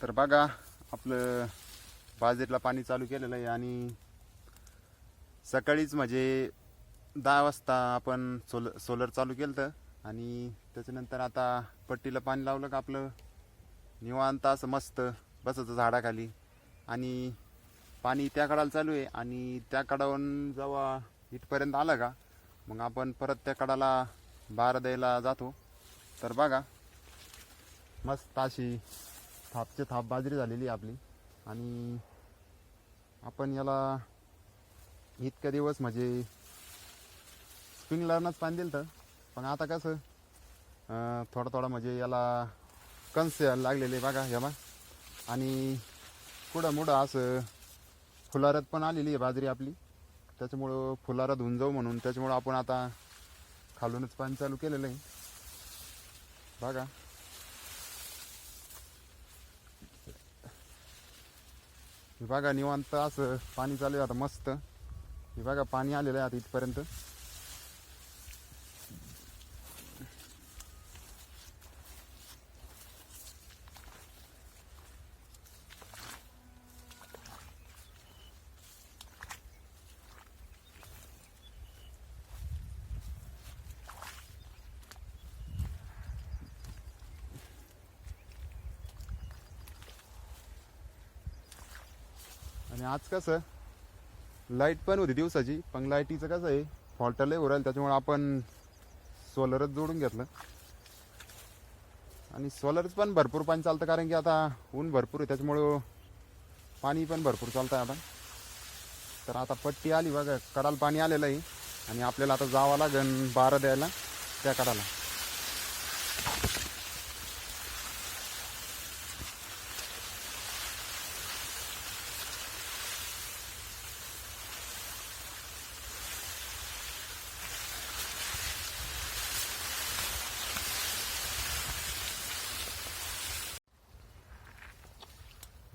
तर बघा आपलं बाजरीला पाणी चालू केलेलं आहे आणि सकाळीच म्हणजे 10 वाजता आपण सोलर चालू केलं तर आणि त्याच्यानंतर आता पट्टीला पाणी लावलं का आपलं निवांत असं मस्त बसायचं झाडाखाली आणि पाणी त्या कडाला चालू आहे आणि त्या कडावून जेव्हा इथपर्यंत आलं का मग आपण परत त्या कडाला बार द्यायला जातो. तर बघा मस्त अशी थापचे थाप बाजरी झालेली आहे आपली आणि आपण याला इतक्या दिवस म्हणजे स्प्रिंकलरनंच पाणी दिलं तर पण आता कसं थोडं थोडं म्हणजे याला कंस यायला लागलेले बघा हे बघा आणि कुठं मुडं असं फुलारत पण आलेली आहे बाजरी आपली. त्याच्यामुळं फुलारत होऊन जाऊ म्हणून त्याच्यामुळं आपण आता खालूनच पाणी चालू केलेलं आहे बघा. हे बघा निवांत असं पाणी चालू आहे आता मस्त. हे बघा पाणी आलेलं आहे आता इथपर्यंत. आणि आज कसं लाईट पण होती दिवसाची पण लाईटीचं कसं आहे फॉल्ट लय हो राहील त्याच्यामुळे आपण सोलरच जोडून घेतलं आणि सोलरच पण भरपूर पाणी चालतं कारण की आता ऊन भरपूर आहे त्याच्यामुळं पाणी पण भरपूर चालतं आहे आता. तर आता पट्टी आली बघा कडाला पाणी आलेलं आहे आणि आपल्याला आता जावं लागेल बारा द्यायला त्या कडाला.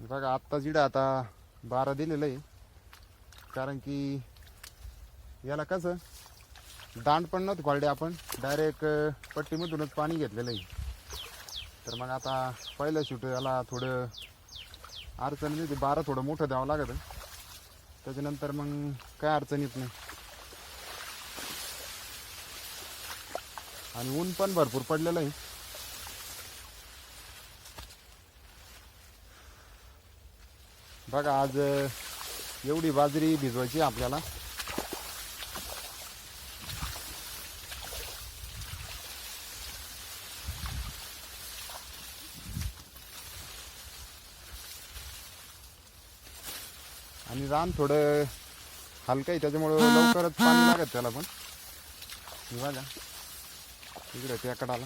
बघा आत्ता जिडं आता 12 दिलेलं आहे कारण की याला कसं दांड पण नव्हतं क्वालिटी आपण डायरेक्ट पट्टीमधूनच पाणी घेतलेलं आहे. तर मग आता पहिलं शूट याला थोडं अडचण येते 12 थोडं मोठं द्यावं लागतं त्याच्यानंतर मग काय अडचण येत नाही. आणि ऊन पण भरपूर पडलेलं आहे. बघा आज एवढी बाजरी भिजवायची आपल्याला. आणि रान थोडं हलकं आहे त्याच्यामुळं लवकरच पाणी लागत त्याला पण. बघा इकडे त्या कडाला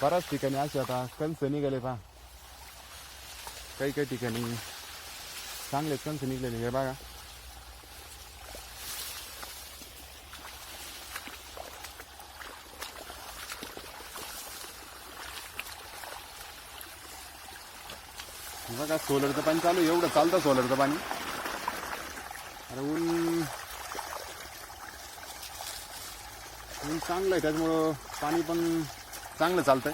बऱ्याच ठिकाणी असे आता कंस निघाले पहा. काही काही ठिकाणी चांगलेच कंस निघलेले हे बघा. बघा सोलरचं पाणी चालू एवढं चालतं सोलरचं पाणी. अरे ऊन चांगलं आहे त्याच्यामुळं पाणी पण चांगलं चालतंय.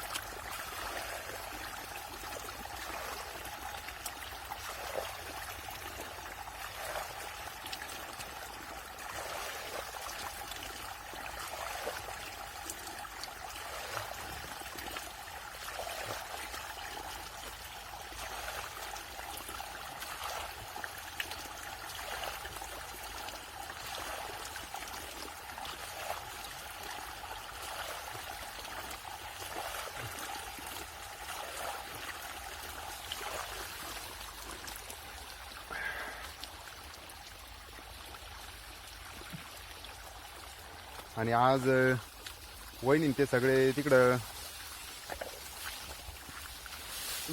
आणि आज वहिनी ते सगळे तिकडं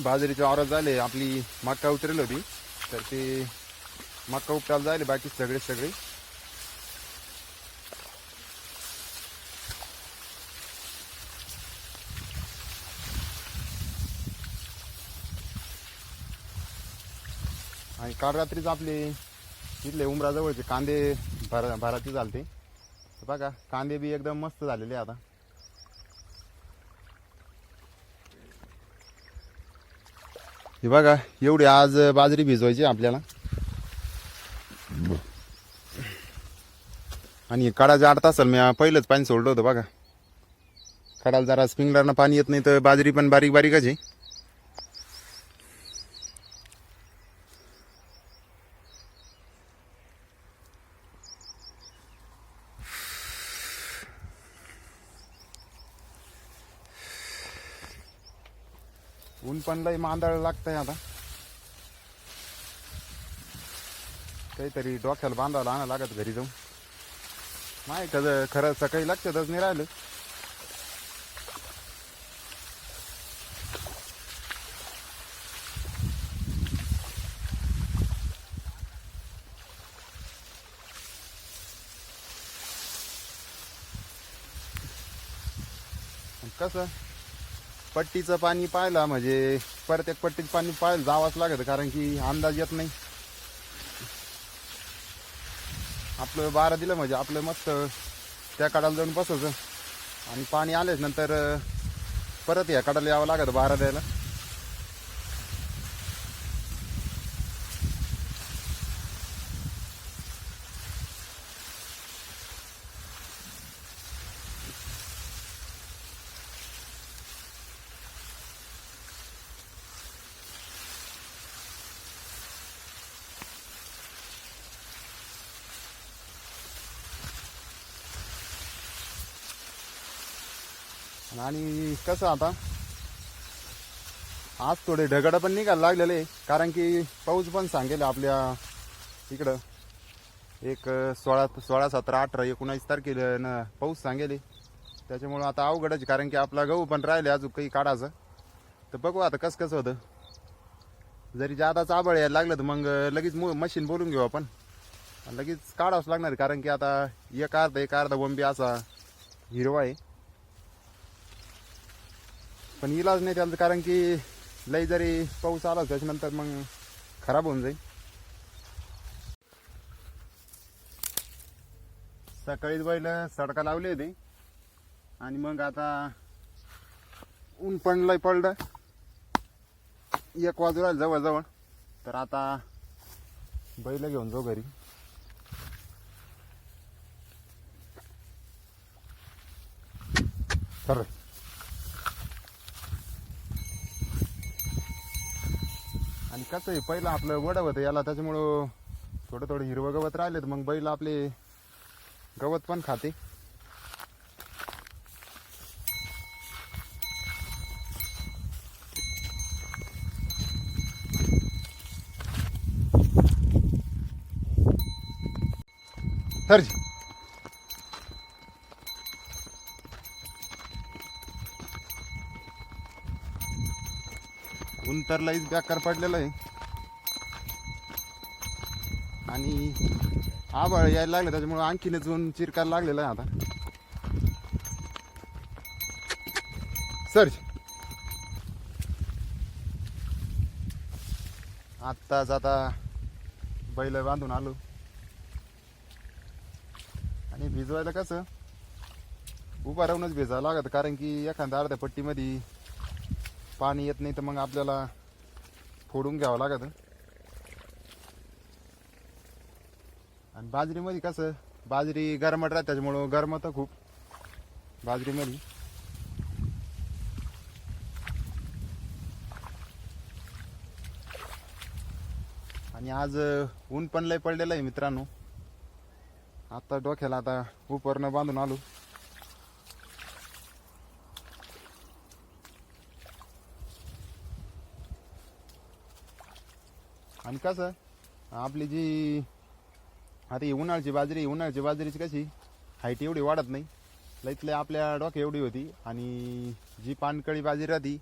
बाजरीचे वावरात झाले. आपली मक्का उतरली होती तर ते मक्का उपटायला झाले बाकी सगळे. आणि काल रात्रीच आपले इथले उमराजवळचे कांदे भराचे झालते. बघा कांदे बी एकदम मस्त झालेले आता. हे बघा एवढी आज बाजरी भिजवायची आपल्याला. आणि काढायचं 8 तासाला मी पहिलंच पाणी सोडलं होतं बघा. काढायला जरा स्प्रिंकलरनं पाणी येत नाही तर बाजरी पण बारीक बारीकच आहे. ऊन पण लई मांदाळ लागतंय आता. काहीतरी डोक्याला बांधावं आणा लागत घरी जाऊन. नाही खरं सकाळी लक्षातच नाही राहिलं. कसं पट्टीचं पाणी पाहिलं म्हणजे प्रत्येक पट्टीचं पाणी पाहायला जावंच लागत, कारण की अंदाज येत नाही. आपलं 12 दिलं म्हणजे आपलं मस्त त्या कडाला जाऊन बसायचं आणि पाणी आलेच नंतर परत या कडाला यावं लागत 12 द्यायला. आणि कसं आता आज थोडे ढगडं पण निघायला लागलेले, कारण की पाऊस पण सांगेल आपल्या इकडं एक 16, 17, 18, 19 तारखेला पाऊस सांगेल. त्याच्यामुळं आता अवघडच, कारण की आपला गहू पण राहिले अजून काही काढायचं. तर बघू आता कसं होतं. जरी जादाच आबळ यायला लागलं तर मग लगेच मशीन बोलून घेऊ आपण, लगेच काढावंच लागणार, कारण की आता एक अर्धा बोंबी असा हिरवा आहे. पण इलाज नाही त्याला, कारण की लई जरी पाऊस आला त्याच्यानंतर मग खराब होऊन जाईल. सकाळीच बैल सडका लावले होते आणि मग आता ऊन पण लई पडलं. 1 वाजू राहिलं जवळजवळ. तर आता बैल घेऊन जाऊ घरी. तर आणि कसं आहे पहिलं आपलं वडं होतं याला, त्याच्यामुळं थोडं हिरवं गवत राहिले तर मग बैल आपले गवत पण खाते. तर ऊन तर लईच बेकार पडलेलं आहे आणि आभाळ यायला लागलं, त्याच्यामुळे आणखीनच ऊन चिरकायला लागलेलं आहे आता. सर्ज आत्ताच आता बैल बांधून आलो. आणि भिजवायला कसं उभा राहूनच भिजावं लागत, कारण की एखाद्या अर्ध्या पट्टीमध्ये पाणी येत नाही तर मग आपल्याला फोडून घ्यावं लागत. आणि बाजरीमध्ये कसं बाजरी गरमट राहते, त्याच्यामुळं गरमत खूप बाजरीमध्ये. आणि आज ऊन पण लय पडलेलं आहे मित्रांनो. आता डोक्याला आता उपरणं बांधून आलो. आणि कसं आपली जी आता ही उन्हाळ्याची बाजरीची कशी हाईट एवढी वाढत नाही, लईतले आपल्या डोक्या एवढी होती. आणि जी पानकळी बाजरी राहती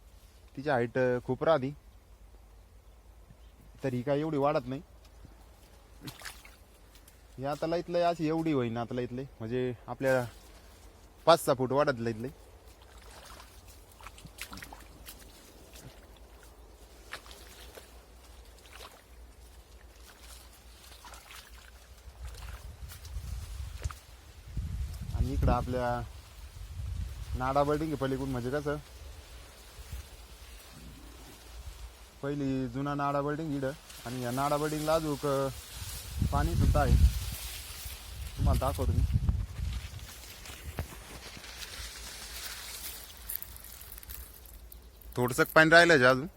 तिची हाईट खूप राहती, तर ही काय एवढी वाढत नाही. हे आता लईतले अशी एवढी होईना, आता लईतले म्हणजे आपल्या 5-6 फूट वाढत लईतले. इकडं आपल्या नाडा बिल्डिंग पलीकडून म्हणजे कसं पहिली जुना नाडा बिल्डिंग इकडं आणि या नाडा बिल्डिंगला अजून पाणी सुद्धा आहे, तुम्हाला दाखवतो मी. थोडंसं पाणी राहिलं अजून.